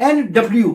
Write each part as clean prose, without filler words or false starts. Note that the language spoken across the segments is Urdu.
NW,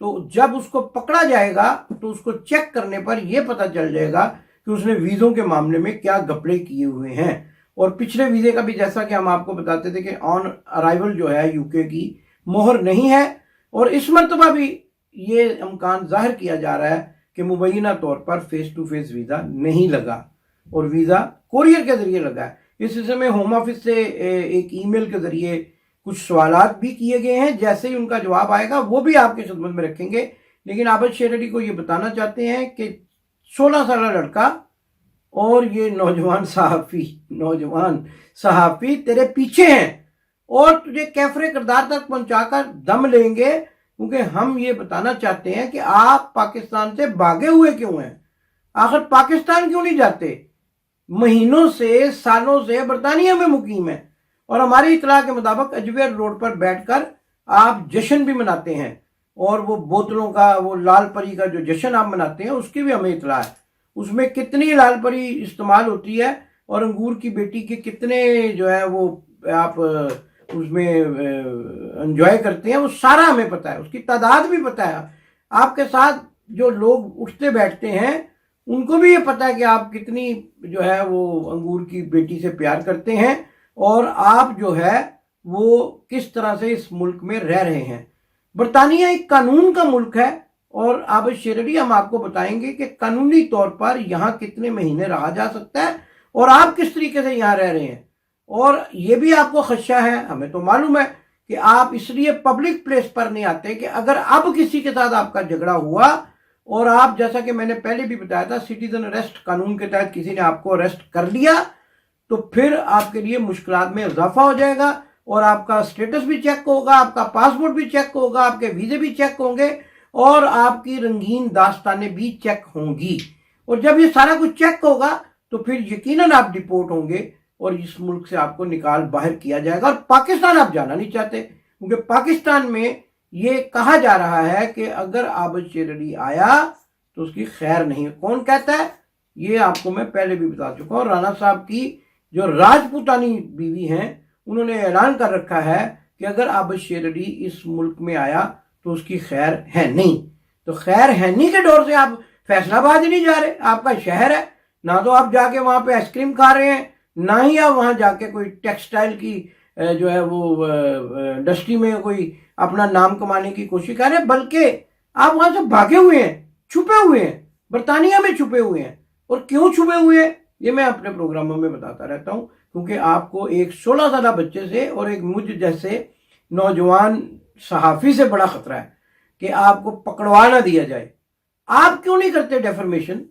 تو جب اس کو پکڑا جائے گا تو اس کو چیک کرنے پر یہ پتہ چل جائے گا کہ اس نے ویزوں کے معاملے میں کیا گپلے کیے ہوئے ہیں. اور پچھلے ویزے کا بھی جیسا کہ ہم آپ کو بتاتے تھے کہ آن ارائیول جو ہے یو کے کی مہر نہیں ہے، اور اس مرتبہ بھی یہ امکان ظاہر کیا جا رہا ہے کہ مبینہ طور پر فیس ٹو فیس ویزا نہیں لگا اور ویزا کوریئر کے ذریعے لگا ہے. اس سلسلے میں ہوم آفس سے ایک ای میل کے ذریعے کچھ سوالات بھی کیے گئے ہیں، جیسے ہی ان کا جواب آئے گا وہ بھی آپ کی خدمت میں رکھیں گے. لیکن عابد شیرڈی کو یہ بتانا چاہتے ہیں کہ 16 سالہ لڑکا اور یہ نوجوان صحافی تیرے پیچھے ہیں اور تجھے کیفر کردار تک پہنچا کر دم لیں گے، کیونکہ ہم یہ بتانا چاہتے ہیں کہ آپ پاکستان سے بھاگے ہوئے کیوں ہیں. آخر پاکستان کیوں نہیں جاتے؟ مہینوں سے سالوں سے برطانیہ میں مقیم ہیں، اور ہماری اطلاع کے مطابق اجویر روڈ پر بیٹھ کر آپ جشن بھی مناتے ہیں، اور وہ بوتلوں کا، وہ لال پری کا جو جشن آپ مناتے ہیں اس کی بھی ہمیں اطلاع ہے. اس میں کتنی لال پری استعمال ہوتی ہے اور انگور کی بیٹی کے کتنے جو ہے وہ آپ اس میں انجوائے کرتے ہیں، وہ سارا ہمیں پتہ ہے، اس کی تعداد بھی پتہ ہے. آپ کے ساتھ جو لوگ اٹھتے بیٹھتے ہیں ان کو بھی یہ پتہ ہے کہ آپ کتنی جو ہے وہ انگور کی بیٹی سے پیار کرتے ہیں، اور آپ جو ہے وہ کس طرح سے اس ملک میں رہ رہے ہیں. برطانیہ ایک قانون کا ملک ہے، اور عابد شیرڈی ہم آپ کو بتائیں گے کہ قانونی طور پر یہاں کتنے مہینے رہا جا سکتا ہے اور آپ کس طریقے سے یہاں رہ رہے ہیں. اور یہ بھی آپ کو خدشہ ہے، ہمیں تو معلوم ہے کہ آپ اس لیے پبلک پلیس پر نہیں آتے کہ اگر اب کسی کے ساتھ آپ کا جھگڑا ہوا اور آپ، جیسا کہ میں نے پہلے بھی بتایا تھا، سٹیزن اریسٹ قانون کے تحت کسی نے آپ کو اریسٹ کر لیا تو پھر آپ کے لیے مشکلات میں اضافہ ہو جائے گا، اور آپ کا سٹیٹس بھی چیک ہوگا، آپ کا پاسپورٹ بھی چیک ہوگا، آپ کے ویزے بھی چیک ہوں گے، اور آپ کی رنگین داستانیں بھی چیک ہوں گی. اور جب یہ سارا کچھ چیک ہوگا تو پھر یقیناً آپ ڈیپورٹ ہوں گے اور اس ملک سے آپ کو نکال باہر کیا جائے گا. اور پاکستان آپ جانا نہیں چاہتے، کیونکہ پاکستان میں یہ کہا جا رہا ہے کہ اگر عابد شیرڈی آیا تو اس کی خیر نہیں. کون کہتا ہے؟ یہ آپ کو میں پہلے بھی بتا چکا ہوں. رانا صاحب کی جو راجپوتانی بیوی ہیں انہوں نے اعلان کر رکھا ہے کہ اگر عابد شیرڈی اس ملک میں آیا تو اس کی خیر ہے نہیں. تو خیر ہے نہیں کے دور سے آپ فیصل آباد ہی نہیں جا رہے. آپ کا شہر ہے، نہ تو آپ جا کے وہاں پہ آئس کریم کھا رہے ہیں، نہ ہی آپ وہاں جا کے کوئی ٹیکسٹائل کی جو ہے وہ انڈسٹری میں کوئی اپنا نام کمانے کی کوشش کر رہے ہیں، بلکہ آپ وہاں سے بھاگے ہوئے ہیں، چھپے ہوئے ہیں، برطانیہ میں چھپے ہوئے ہیں. اور کیوں چھپے ہوئے ہیں یہ میں اپنے پروگراموں میں بتاتا رہتا ہوں، کیونکہ آپ کو ایک 16 سالہ بچے سے اور ایک مجھ جیسے نوجوان صحافی سے بڑا خطرہ ہے کہ آپ کو پکڑوا نہ دیا جائے. آپ کیوں نہیں کرتے ڈیفرمیشن؟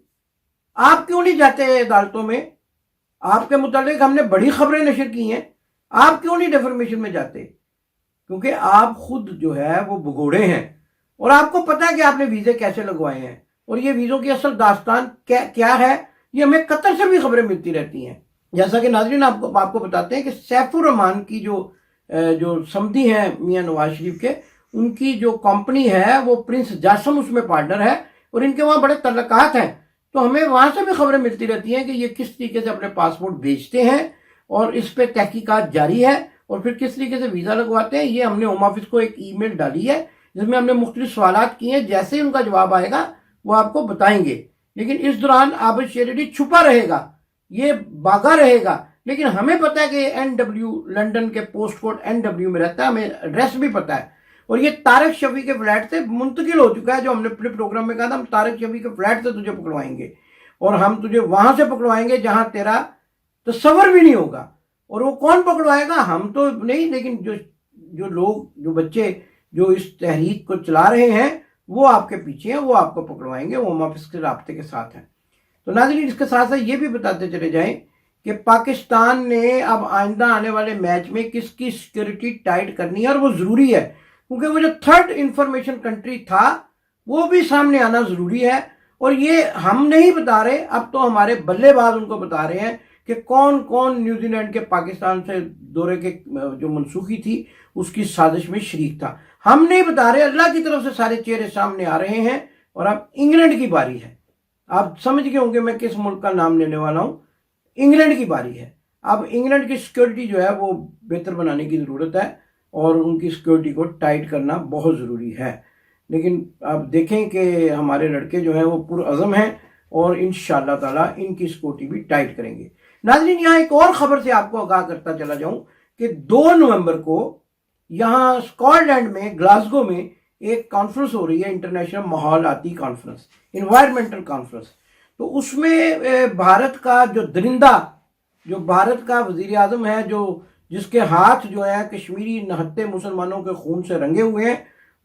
آپ کیوں نہیں جاتے عدالتوں میں؟ آپ کے متعلق ہم نے بڑی خبریں نشر کی ہیں، آپ کیوں نہیں ڈیفرمیشن میں جاتے؟ کیونکہ آپ خود جو ہے وہ بگوڑے ہیں، اور آپ کو پتہ ہے کہ آپ نے ویزے کیسے لگوائے ہیں، اور یہ ویزوں کی اصل داستان کیا ہے یہ ہمیں قطر سے بھی خبریں ملتی رہتی ہیں. جیسا کہ ناظرین آپ کو بتاتے ہیں کہ سیف الرحمان کی جو سمدھی ہیں میاں نواز شریف کے، ان کی جو کمپنی ہے وہ پرنس جاسم اس میں پارٹنر ہے، اور ان کے وہاں بڑے تعلقات ہیں. تو ہمیں وہاں سے بھی خبریں ملتی رہتی ہیں کہ یہ کس طریقے سے اپنے پاسپورٹ بیچتے ہیں اور اس پہ تحقیقات جاری ہے، اور پھر کس طریقے سے ویزا لگواتے ہیں. یہ ہم نے ہوم آفس کو ایک ای میل ڈالی ہے جس میں ہم نے مختلف سوالات کیے ہیں، جیسے ہی ان کا جواب آئے گا وہ آپ کو بتائیں گے. لیکن اس دوران عابد شیرڈی چھپا رہے گا، یہ بھاگا رہے گا. لیکن ہمیں پتہ ہے کہ NW لنڈن کے پوسٹ کوڈ NW میں رہتا ہے، ہمیں ایڈریس بھی پتہ ہے، اور یہ طارق شفیع کے فلیٹ سے منتقل ہو چکا ہے. جو ہم نے اپنے پروگرام میں کہا تھا ہم طارق شفیع کے فلیٹ سے تجھے پکڑوائیں گے، اور ہم تجھے وہاں سے پکڑوائیں گے جہاں تیرا تصور بھی نہیں ہوگا. اور وہ کون پکڑوائے گا؟ ہم تو نہیں، لیکن جو لوگ، جو بچے جو اس تحریک کو چلا رہے ہیں وہ آپ کے پیچھے ہیں، وہ آپ کو پکڑوائیں گے، وہ ہوم آفس کے رابطے کے ساتھ ہیں. تو ناظرین اس کے ساتھ ساتھ یہ بھی بتاتے چلے جائیں کہ پاکستان نے اب آئندہ آنے والے میچ میں کس کی سیکیورٹی ٹائٹ کرنی ہے، اور وہ ضروری ہے، کیونکہ وہ جو تھرڈ انفارمیشن کنٹری تھا وہ بھی سامنے آنا ضروری ہے. اور یہ ہم نہیں بتا رہے، اب تو ہمارے بلے باز ان کو بتا رہے ہیں کہ کون کون نیوزی لینڈ کے پاکستان سے دورے کے جو منسوخی تھی اس کی سازش میں شریک تھا. ہم نہیں بتا رہے، اللہ کی طرف سے سارے چہرے سامنے آ رہے ہیں. اور اب انگلینڈ کی باری ہے، آپ سمجھ گئے ہوں گے میں کس ملک کا نام لینے والا ہوں. انگلینڈ کی باری ہے. اب انگلینڈ کی سیکیورٹی جو ہے وہ بہتر بنانے کی ضرورت ہے، اور ان کی سیکیورٹی کو ٹائٹ کرنا بہت ضروری ہے. لیکن آپ دیکھیں کہ ہمارے لڑکے جو ہیں وہ پرعزم ہیں اور انشاءاللہ تعالیٰ ان کی سکیورٹی بھی ٹائٹ کریں گے۔ ناظرین، یہاں ایک اور خبر سے آپ کو آگاہ کرتا چلا جاؤں کہ 2 نومبر کو یہاں اسکاٹ لینڈ میں گلاسگو میں ایک کانفرنس ہو رہی ہے، انٹرنیشنل ماحولیاتی کانفرنس، انوائرمنٹل کانفرنس۔ تو اس میں بھارت کا جو درندہ، جو بھارت کا وزیر اعظم ہے، جس کے ہاتھ جو ہے کشمیری نہتے مسلمانوں کے خون سے رنگے ہوئے ہیں،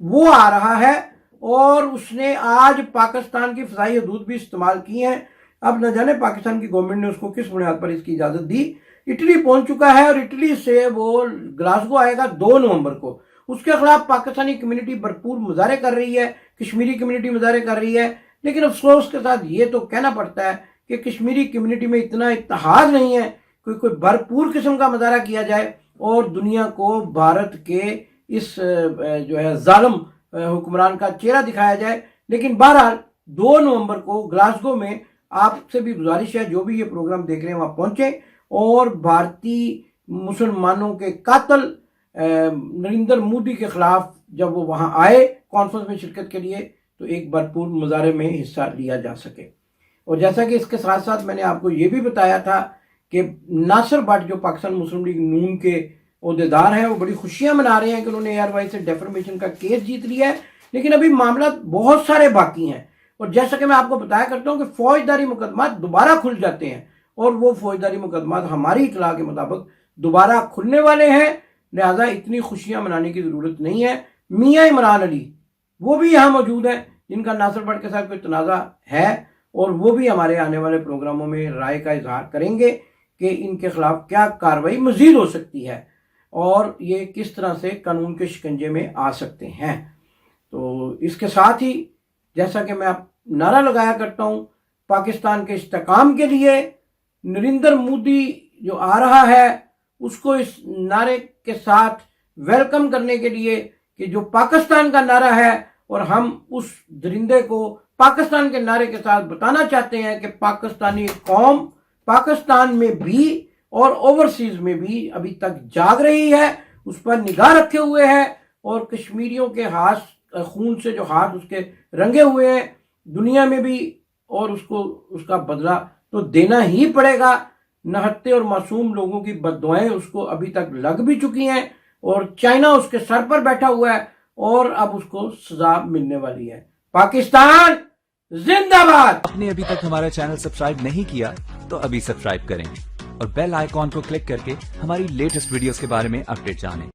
وہ آ رہا ہے اور اس نے آج پاکستان کی فضائی حدود بھی استعمال کی ہیں۔ اب نہ جانے پاکستان کی گورنمنٹ نے اس کو کس بنیاد پر اس کی اجازت دی۔ اٹلی پہنچ چکا ہے اور اٹلی سے وہ گلاسگو آئے گا 2 نومبر کو۔ اس کے خلاف پاکستانی کمیونٹی بھرپور مظاہرے کر رہی ہے، کشمیری کمیونٹی مظاہرے کر رہی ہے، لیکن افسوس کے ساتھ یہ تو کہنا پڑتا ہے کہ کشمیری کمیونٹی میں اتنا اتحاد نہیں ہے کوئی بھرپور قسم کا مظاہرہ کیا جائے اور دنیا کو بھارت کے اس جو ہے ظالم حکمران کا چہرہ دکھایا جائے۔ لیکن بہرحال 2 نومبر کو گلاسگو میں آپ سے بھی گزارش ہے، جو بھی یہ پروگرام دیکھ رہے ہیں وہاں پہنچیں اور بھارتی مسلمانوں کے قاتل نریندر مودی کے خلاف جب وہ وہاں آئے کانفرنس میں شرکت کے لیے تو ایک بھرپور مظاہرے میں حصہ لیا جا سکے۔ اور جیسا کہ اس کے ساتھ ساتھ میں نے آپ کو یہ بھی بتایا تھا کہ ناصر بٹ جو پاکستان مسلم لیگ نون کے عہدیدار ہیں، وہ بڑی خوشیاں منا رہے ہیں کہ انہوں نے ایئر وائی سے ڈیفرمیشن کا کیس جیت لیا ہے، لیکن ابھی معاملات بہت سارے باقی ہیں۔ اور جیسا کہ میں آپ کو بتایا کرتا ہوں کہ فوجداری مقدمات دوبارہ کھل جاتے ہیں اور وہ فوجداری مقدمات ہماری اطلاع کے مطابق دوبارہ کھلنے والے ہیں، لہذا اتنی خوشیاں منانے کی ضرورت نہیں ہے۔ میاں عمران علی وہ بھی یہاں موجود ہیں، جن کا ناصر بٹ کے ساتھ کوئی تنازع ہے، اور وہ بھی ہمارے آنے والے پروگراموں میں رائے کا اظہار کریں گے کہ ان کے خلاف کیا کارروائی مزید ہو سکتی ہے اور یہ کس طرح سے قانون کے شکنجے میں آ سکتے ہیں۔ تو اس کے ساتھ ہی جیسا کہ میں نعرہ لگایا کرتا ہوں پاکستان کے استحکام کے لیے، نریندر مودی جو آ رہا ہے اس کو اس نعرے کے ساتھ ویلکم کرنے کے لیے کہ جو پاکستان کا نعرہ ہے، اور ہم اس درندے کو پاکستان کے نعرے کے ساتھ بتانا چاہتے ہیں کہ پاکستانی قوم پاکستان میں بھی اور اوورسیز میں بھی ابھی تک جاگ رہی ہے، اس پر نگاہ رکھے ہوئے ہے، اور کشمیریوں کے ہاتھ خون سے جو ہاتھ اس کے رنگے ہوئے ہیں دنیا میں بھی، اور اس کا بدلہ تو دینا ہی پڑے گا۔ نہتے اور معصوم لوگوں کی بددعائیں اس کو ابھی تک لگ بھی چکی ہیں، اور چائنا اس کے سر پر بیٹھا ہوا ہے اور اب اس کو سزا ملنے والی ہے۔ پاکستان زندہ باد! آپ نے ابھی تک ہمارا چینل سبسکرائب نہیں کیا تو ابھی سبسکرائب کریں اور بیل آئیکن کو کلک کر کے ہماری لیٹسٹ ویڈیوز کے بارے میں اپڈیٹ جانیں۔